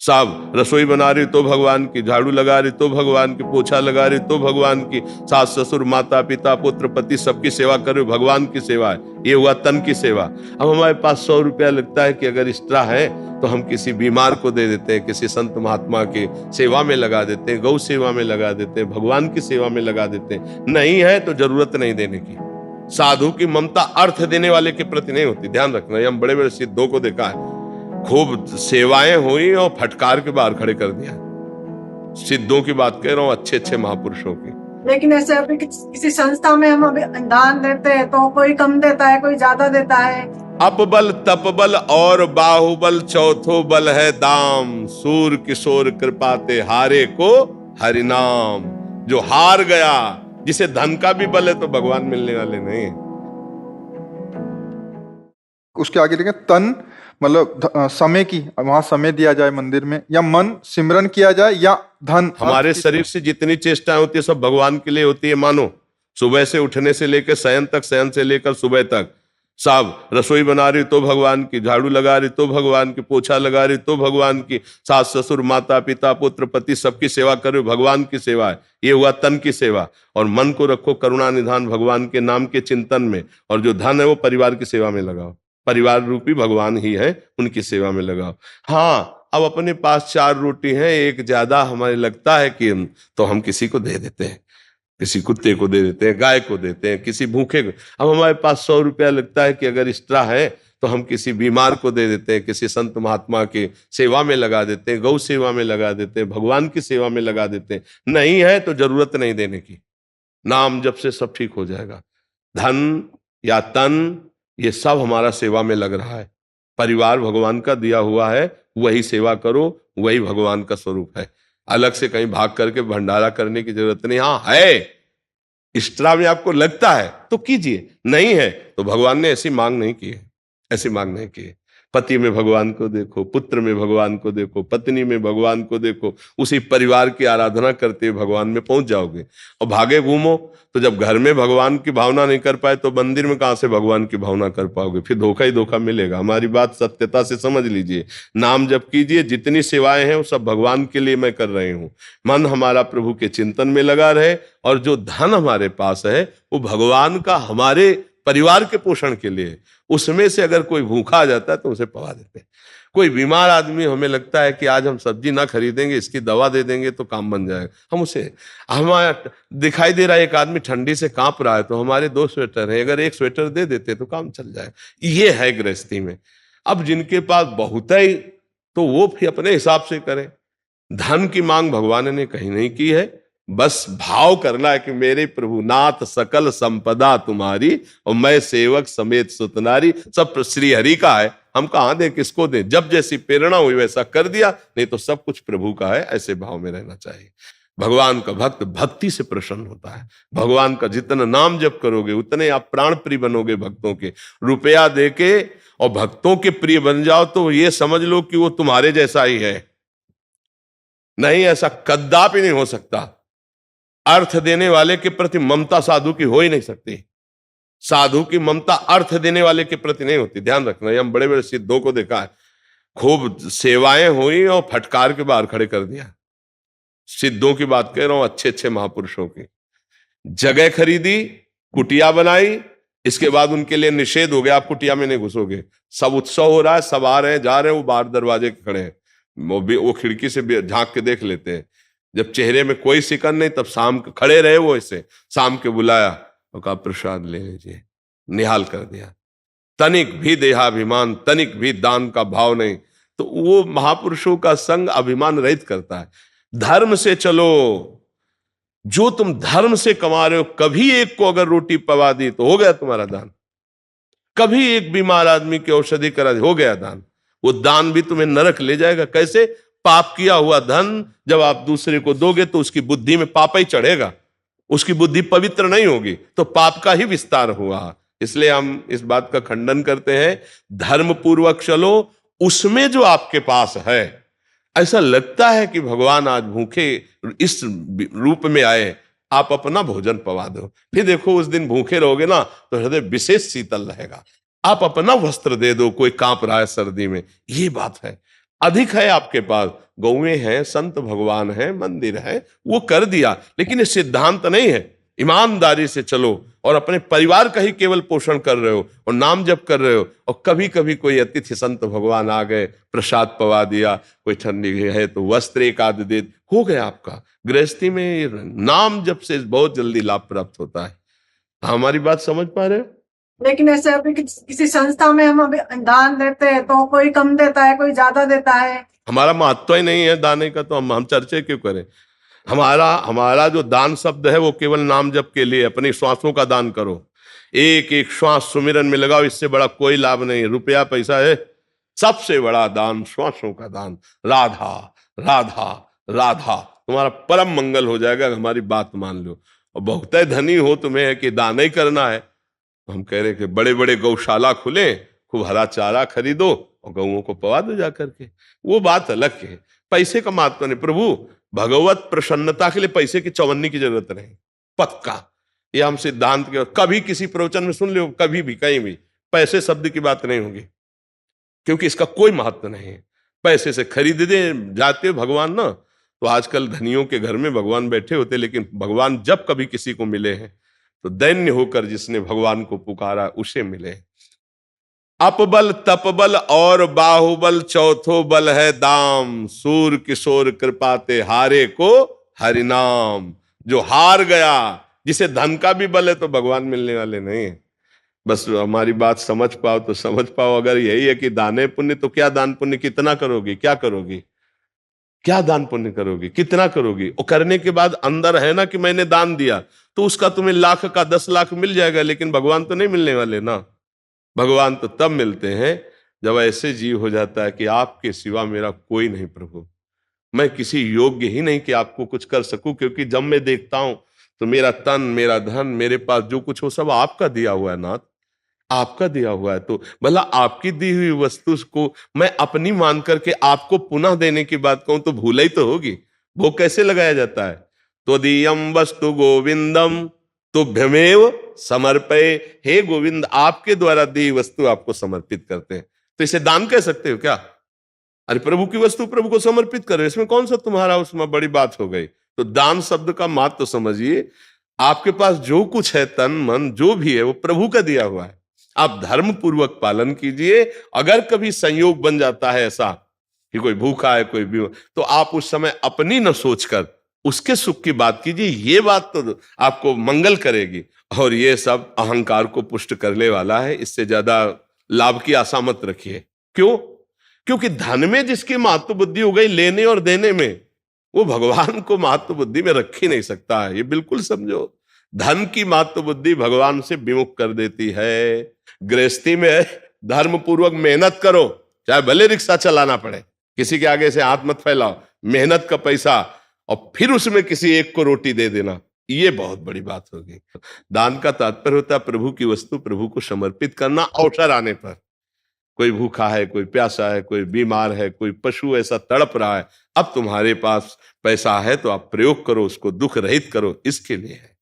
साहब रसोई बना रही तो भगवान की, झाड़ू लगा रही तो भगवान की, पोछा लगा रही तो भगवान की, सास ससुर माता पिता पुत्र पति सबकी सेवा कर रहे हो, भगवान की सेवा है। ये हुआ तन की सेवा। अब हमारे पास 100 रुपया लगता है कि अगर एक्स्ट्रा है तो हम किसी बीमार को दे देते हैं, किसी संत महात्मा के सेवा में लगा देते हैं, गौ सेवा में लगा देते हैं, भगवान की सेवा में लगा देते हैं। नहीं है तो जरूरत नहीं देने की। साधु की ममता अर्थ देने वाले के प्रति नहीं होती, ध्यान रखना। ये हम बड़े बड़े सिद्धों को देखा है, खूब सेवाएं हुई और फटकार के बाहर खड़े कर दिया। सिद्धों की बात कह रहा हूं, अच्छे अच्छे महापुरुषों की। लेकिन ऐसे अभी किसी संस्था में हम अभी दान देते हैं तो कोई कम देता है, कोई ज्यादा देता है। अपबल तपबल और बाहुबल चौथो बल है दाम, सूर किशोर कृपाते हारे को हरिनाम। जो हार गया, जिसे धन का भी बल है तो भगवान मिलने वाले नहीं है। उसके आगे देखें, तन मतलब समय की, वहां समय दिया जाए मंदिर में, या मन सिमरन किया जाए, या धन। हमारे शरीर से जितनी चेष्टाएं होती है सब भगवान के लिए होती है। मानो सुबह से उठने से लेकर शयन तक, शयन से लेकर सुबह तक। साहब रसोई बना रही तो भगवान की, झाड़ू लगा रही तो भगवान की, पोछा लगा रही तो भगवान की, सास ससुर माता पिता पुत्र पति सबकी सेवा कर रहे हो, भगवान की सेवा है। ये हुआ तन की सेवा। और मन को रखो करुणा निधान भगवान के नाम के चिंतन में, और जो धन है वो परिवार की सेवा में लगाओ। परिवार रूपी भगवान ही है, उनकी सेवा में लगाओ। हाँ, अब अपने पास 4 रोटी है, एक ज्यादा हमें लगता है कि तो हम किसी को दे देते हैं, किसी कुत्ते को दे देते हैं, गाय को देते हैं, किसी भूखे को। अब हमारे पास 100 रुपया लगता है कि अगर एक्स्ट्रा है तो हम किसी बीमार को दे देते हैं, किसी संत महात्मा के सेवा में लगा देते हैं, गौ सेवा में लगा देते हैं, भगवान की सेवा में लगा देते हैं। नहीं है तो जरूरत नहीं देने की। नाम जब से सब ठीक हो जाएगा। धन या तन ये सब हमारा सेवा में लग रहा है। परिवार भगवान का दिया हुआ है, वही सेवा करो, वही भगवान का स्वरूप है। अलग से कहीं भाग करके भंडारा करने की जरूरत नहीं। हाँ है, एक्स्ट्रा में आपको लगता है तो कीजिए, नहीं है तो भगवान ने ऐसी मांग नहीं की है, ऐसी मांग नहीं की है। पति में भगवान को देखो, पुत्र में भगवान को देखो, पत्नी में भगवान को देखो, उसी परिवार की आराधना करते हुए भगवान में पहुंच जाओगे। और भागे घूमो तो जब घर में भगवान की भावना नहीं कर पाए तो मंदिर में कहां से भगवान की भावना कर पाओगे? फिर धोखा ही धोखा मिलेगा। हमारी बात सत्यता से समझ लीजिए। नाम जप कीजिए, जितनी सेवाएं हैं वो सब भगवान के लिए मैं कर रही हूँ। मन हमारा प्रभु के चिंतन में लगा रहे, और जो धन हमारे पास है वो भगवान का हमारे परिवार के पोषण के लिए। उसमें से अगर कोई भूखा आ जाता है तो उसे पवा देते हैं। कोई बीमार आदमी, हमें लगता है कि आज हम सब्जी ना खरीदेंगे, इसकी दवा दे देंगे तो काम बन जाएगा, हम उसे, हमारा दिखाई दे रहा है एक आदमी ठंडी से कांप रहा है तो हमारे 2 स्वेटर है, अगर 1 स्वेटर दे देते तो काम चल जाए। ये है गृहस्थी में। अब जिनके पास बहुत है तो वो भी अपने हिसाब से करें। धन की मांग भगवान ने कहीं नहीं की है। बस भाव करना है कि मेरे प्रभु नाथ सकल संपदा तुम्हारी, और मैं सेवक समेत सुतनारी। सब श्री हरि का है, हम कहां दें, किसको दें? जब जैसी प्रेरणा हुई वैसा कर दिया, नहीं तो सब कुछ प्रभु का है। ऐसे भाव में रहना चाहिए। भगवान का भक्त भक्ति से प्रसन्न होता है। भगवान का जितना नाम जप करोगे उतने आप प्राण प्रिय बनोगे भक्तों के। रुपया देके और भक्तों के प्रिय बन जाओ तो ये समझ लो कि वो तुम्हारे जैसा ही है। नहीं, ऐसा कदापि नहीं हो सकता। अर्थ देने वाले के प्रति ममता साधु की हो ही नहीं सकती। साधु की ममता अर्थ देने वाले के प्रति नहीं होती, ध्यान रखना। ये हम बड़े बड़े सिद्धों को देखा है, खूब सेवाएं हुई और फटकार के बाहर खड़े कर दिया। सिद्धों की बात कह रहा हूं, अच्छे अच्छे महापुरुषों की। जगह खरीदी, कुटिया बनाई, इसके बाद उनके लिए निषेध हो गया, आप कुटिया में नहीं घुसोगे। सब उत्सव हो रहा है, सब आ रहे हैं जा रहे हैं, वो बाहर दरवाजे के खड़े हैं, वो खिड़की से झांक के देख लेते हैं। जब चेहरे में कोई सिकन नहीं तब शाम के खड़े रहे वो, ऐसे शाम के बुलाया और कहा प्रसाद ले लीजिए, निहाल कर दिया। तनिक भी देहाभिमान, तनिक भी दान का भाव नहीं। तो वो महापुरुषों का संग अभिमान रहित करता है। धर्म से चलो, जो तुम धर्म से कमा रहे हो, कभी एक को अगर रोटी पवा दी तो हो गया तुम्हारा दान। कभी एक बीमार आदमी की औषधि करा दी, हो गया दान। वो दान भी तुम्हें नरक ले जाएगा। कैसे? पाप किया हुआ धन जब आप दूसरे को दोगे तो उसकी बुद्धि में पाप ही चढ़ेगा, उसकी बुद्धि पवित्र नहीं होगी, तो पाप का ही विस्तार हुआ। इसलिए हम इस बात का खंडन करते हैं, धर्म पूर्वक चलो, उसमें जो आपके पास है। ऐसा लगता है कि भगवान आज भूखे इस रूप में आए, आप अपना भोजन पवा दो, फिर देखो उस दिन भूखे रहोगे ना तो हृदय विशेष शीतल रहेगा। आप अपना वस्त्र दे दो, कोई कांप रहा है सर्दी में, ये बात है। अधिक है आपके पास गौएं हैं, संत भगवान हैं, मंदिर है, वो कर दिया, लेकिन ये सिद्धांत नहीं है। ईमानदारी से चलो और अपने परिवार का ही केवल पोषण कर रहे हो और नाम जप कर रहे हो, और कभी कभी कोई अतिथि संत भगवान आ गए, प्रसाद पवा दिया, कोई ठंडी है तो वस्त्र एक आध दे, हो गया आपका। गृहस्थी में नाम जप से बहुत जल्दी लाभ प्राप्त होता है। हमारी बात समझ पा रहे हो? लेकिन ऐसे अभी किसी संस्था में हम अभी दान देते हैं तो कोई कम देता है, कोई ज्यादा देता है। हमारा महत्व ही नहीं है दाने का, तो हम चर्चे क्यों करें? हमारा जो दान शब्द है वो केवल नाम जप के लिए, अपनी श्वासों का दान करो, एक एक श्वास सुमिरन में लगाओ, इससे बड़ा कोई लाभ नहीं। रुपया पैसा है, सबसे बड़ा दान श्वासों का दान। राधा राधा राधा, तुम्हारा परम मंगल हो जाएगा, हमारी बात मान लो। और बहुत धनी हो तुम्हें है कि दान ही करना है, हम कह रहे कि बड़े बड़े गौशाला खुले, खूब हरा चारा खरीदो और गौओं को पवा दो जाकर के, वो बात अलग है। पैसे का महत्व नहीं। प्रभु भगवत प्रसन्नता के लिए पैसे की चौवन्नी की जरूरत नहीं, पक्का। ये हम सिद्धांत के, कभी किसी प्रवचन में सुन लो, कभी भी कहीं भी पैसे शब्द की बात नहीं होगी, क्योंकि इसका कोई महत्व नहीं है। पैसे से खरीद दे जाते भगवान ना, तो आजकल धनियों के घर में भगवान बैठे होते, लेकिन भगवान जब कभी किसी को मिले हैं तो दैन्य होकर जिसने भगवान को पुकारा उसे मिले। अपबल तपबल और बाहुबल, चौथो बल है दाम, सूर किशोर कृपाते हारे को हरिनाम। जो हार गया, जिसे धन का भी बल है, तो भगवान मिलने वाले नहीं है। बस हमारी बात समझ पाओ तो समझ पाओ। अगर यही है कि दाने पुण्य, तो क्या दान पुण्य कितना करोगी, क्या करोगी, क्या दान पुण्य करोगी, कितना करोगी? और करने के बाद अंदर है ना कि मैंने दान दिया, तो उसका तुम्हें लाख का 10 लाख मिल जाएगा, लेकिन भगवान तो नहीं मिलने वाले ना। भगवान तो तब मिलते हैं जब ऐसे जीव हो जाता है कि आपके सिवा मेरा कोई नहीं प्रभु, मैं किसी योग्य ही नहीं कि आपको कुछ कर सकूं, क्योंकि जब मैं देखता हूं तो मेरा तन, मेरा धन, मेरे पास जो कुछ हो सब आपका दिया हुआ है नाथ, आपका दिया हुआ है। तो भला आपकी दी हुई वस्तु को मैं अपनी मान करके आपको पुनः देने की बात कहूं तो भूल ही तो होगी। भोग कैसे लगाया जाता है? तो दीयम वस्तु गोविंदम तुभ्यमेव समर्पये। हे गोविंद, आपके द्वारा दी वस्तु आपको समर्पित करते हैं, तो इसे दान कह सकते हो क्या? अरे प्रभु की वस्तु प्रभु को समर्पित करो, इसमें कौन सा तुम्हारा उसमें बड़ी बात हो गई? तो दान शब्द का महत्व तो समझिए। आपके पास जो कुछ है, तन मन जो भी है, वो प्रभु का दिया हुआ है। आप धर्म पूर्वक पालन कीजिए। अगर कभी संयोग बन जाता है ऐसा कि कोई भूखा है, कोई भी, तो आप उस समय अपनी न सोचकर उसके सुख की बात कीजिए, ये बात तो आपको मंगल करेगी। और ये सब अहंकार को पुष्ट करने वाला है, इससे ज्यादा लाभ की आशा मत रखिए। क्यों? क्योंकि धन में जिसकी महत्व बुद्धि हो गई लेने और देने में, वो भगवान को महत्व बुद्धि में रख ही नहीं सकता है। ये बिल्कुल समझो, धन की महत्व बुद्धि भगवान से विमुख कर देती है। गृहस्थी में धर्म पूर्वक मेहनत करो, चाहे भले रिक्शा चलाना पड़े, किसी के आगे से हाथ मत फैलाओ, मेहनत का पैसा, और फिर उसमें किसी एक को रोटी दे देना, ये बहुत बड़ी बात होगी। दान का तात्पर्य होता है प्रभु की वस्तु प्रभु को समर्पित करना। अवसर आने पर, कोई भूखा है, कोई प्यासा है, कोई बीमार है, कोई पशु ऐसा तड़प रहा है, अब तुम्हारे पास पैसा है तो आप प्रयोग करो, उसको दुख रहित करो, इसके लिए है।